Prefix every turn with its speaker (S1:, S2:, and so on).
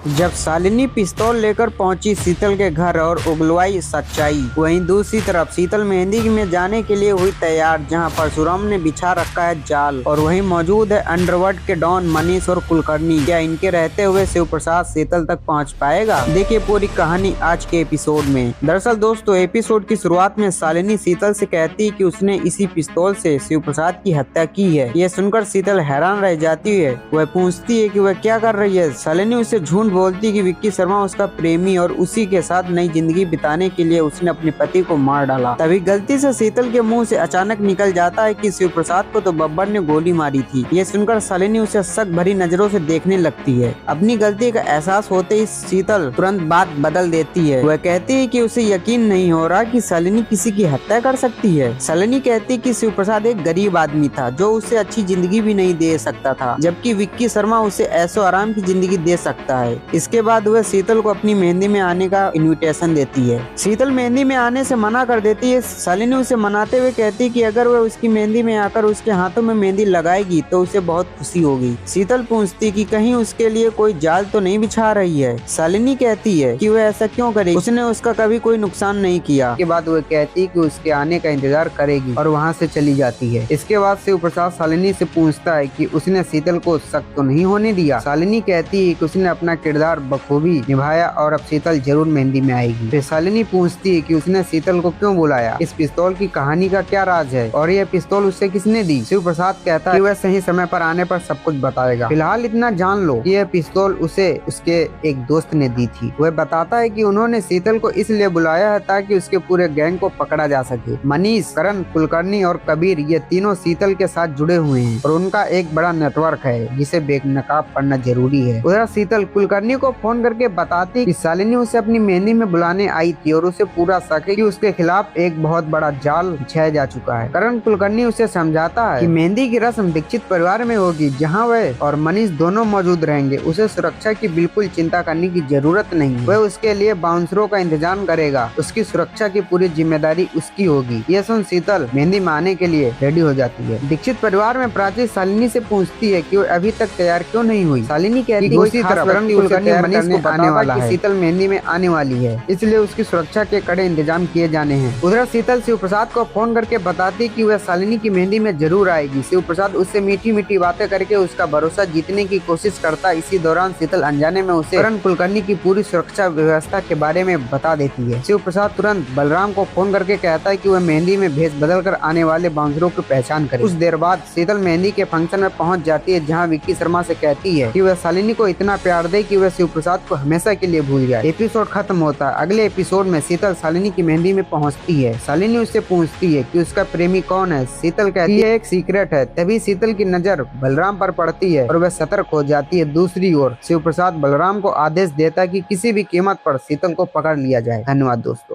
S1: जब शालिनी पिस्तौल लेकर पहुंची शीतल के घर और उगलवाई सच्चाई, वहीं दूसरी तरफ शीतल मेहंदी में जाने के लिए हुई तैयार, जहां परशुराम ने बिछा रखा है जाल और वहीं मौजूद है अंडरवर्ल्ड के डॉन मनीष और कुलकर्णी। क्या इनके रहते हुए शिव प्रसाद शीतल तक पहुंच पाएगा? देखिए पूरी कहानी आज के एपिसोड में। दरअसल दोस्तों, एपिसोड की शुरुआत में शालिनी शीतल से कहती है कि उसने इसी पिस्तौल से शिव प्रसाद की हत्या की है। यह सुनकर शीतल हैरान रह जाती है। वह पूछती है कि वह क्या कर रही है। शालिनी उसे झूठ बोलती कि विक्की शर्मा उसका प्रेमी और उसी के साथ नई जिंदगी बिताने के लिए उसने अपने पति को मार डाला। तभी गलती से शीतल के मुंह से अचानक निकल जाता है कि शिव प्रसाद को तो बब्बर ने गोली मारी थी। ये सुनकर शालिनी उसे शक भरी नजरों से देखने लगती है। अपनी गलती का एहसास होते ही शीतल तुरंत बात बदल देती है। वह कहती है कि उसे यकीन नहीं हो रहा कि शालिनी किसी की हत्या कर सकती है। शालिनी कहती है कि शिव प्रसाद एक गरीब आदमी था जो उसे अच्छी जिंदगी भी नहीं दे सकता था, जबकि विक्की शर्मा उसे ऐशो आराम की जिंदगी दे सकता है। इसके बाद वह शीतल को अपनी मेहंदी में आने का इनविटेशन देती है। शीतल मेहंदी में आने से मना कर देती है। शालिनी उसे मनाते हुए कहती है कि अगर वह उसकी मेहंदी में आकर उसके हाथों में मेहंदी लगाएगी तो उसे बहुत खुशी होगी। शीतल पूछती कि कहीं उसके लिए कोई जाल तो नहीं बिछा रही है। शालिनी कहती है कि वह ऐसा क्यों करेगी, उसने उसका कभी कोई नुकसान नहीं किया। इसके बाद वह कहती है कि उसके आने का इंतजार करेगी और वहाँ से चली जाती है। इसके बाद शिव प्रसाद शालिनी से पूछता है कि उसने शीतल को शक तो नहीं होने दिया। शालिनी कहती है कि उसने अपना किरदार बखूबी निभाया और अब शीतल जरूर मेहंदी में आएगी। फिर शालिनी पूछती है कि उसने शीतल को क्यों बुलाया, इस पिस्तौल की कहानी का क्या राज है और यह पिस्तौल उससे किसने दी। शिव प्रसाद कहता है कि वह सही समय पर आने पर सब कुछ बताएगा। फिलहाल इतना जान लो कि यह पिस्तौल उसे उसके एक दोस्त ने दी थी। वह बताता है कि उन्होंने शीतल को इसलिए बुलाया है ताकि उसके पूरे गैंग को पकड़ा जा सके। मनीष, करण, कुलकर्णी और कबीर ये तीनों शीतल के साथ जुड़े हुए हैं और उनका एक बड़ा नेटवर्क है जिसे बेनकाब करना जरूरी है। उधर शीतल कुलकर्णी को फोन करके बताती कि शालिनी उसे अपनी मेहंदी में बुलाने आई थी और उसे पूरा शक है कि उसके खिलाफ एक बहुत बड़ा जाल बिछाया जा चुका है। करण कुलकर्णी उसे समझाता है कि मेहंदी की रस्म दीक्षित परिवार में होगी, जहां वह और मनीष दोनों मौजूद रहेंगे। उसे सुरक्षा की बिल्कुल चिंता करने की जरूरत नहीं। वह उसके लिए बाउंसरों का इंतजाम करेगा। उसकी सुरक्षा की पूरी जिम्मेदारी उसकी होगी। यह सुन शीतल मेहंदी में आने के लिए रेडी हो जाती है। दीक्षित परिवार में प्राची शालिनी से पूछती है कि वो अभी तक तैयार क्यों नहीं हुई। शालिनी कहती है कि मनीष को आने वाला है, शीतल मेहंदी में आने वाली है, इसलिए उसकी सुरक्षा के कड़े इंतजाम किए जाने हैं। उधर शीतल शिव प्रसाद को फोन करके बताती कि वह शालिनी की मेहंदी में जरूर आएगी। शिव प्रसाद उससे मीठी मीठी बातें करके उसका भरोसा जीतने की कोशिश करता। इसी दौरान शीतल अनजाने में उसे करण कुलकर्णी की पूरी सुरक्षा व्यवस्था के बारे में बता देती है। शिव प्रसाद तुरंत बलराम को फोन करके कहता है कि वह मेहंदी में भेष बदल कर आने वाले बाउंसरों की पहचान करे। कुछ देर बाद शीतल मेहंदी के फंक्शन में पहुंच जाती है, जहां विक्की शर्मा से कहती है कि वह शालिनी को इतना प्यार दे कि वह शिव प्रसाद को हमेशा के लिए भूल जाए। एपिसोड खत्म होता है। अगले एपिसोड में शीतल शालिनी की मेहंदी में पहुंचती है। शालिनी उससे पूछती है कि उसका प्रेमी कौन है। शीतल कहती है एक सीक्रेट है। तभी शीतल की नजर बलराम पर पड़ती है और वह सतर्क हो जाती है। दूसरी ओर शिव प्रसाद बलराम को आदेश देता है कि किसी भी कीमत पर शीतल को पकड़ लिया जाए। धन्यवाद दोस्तों।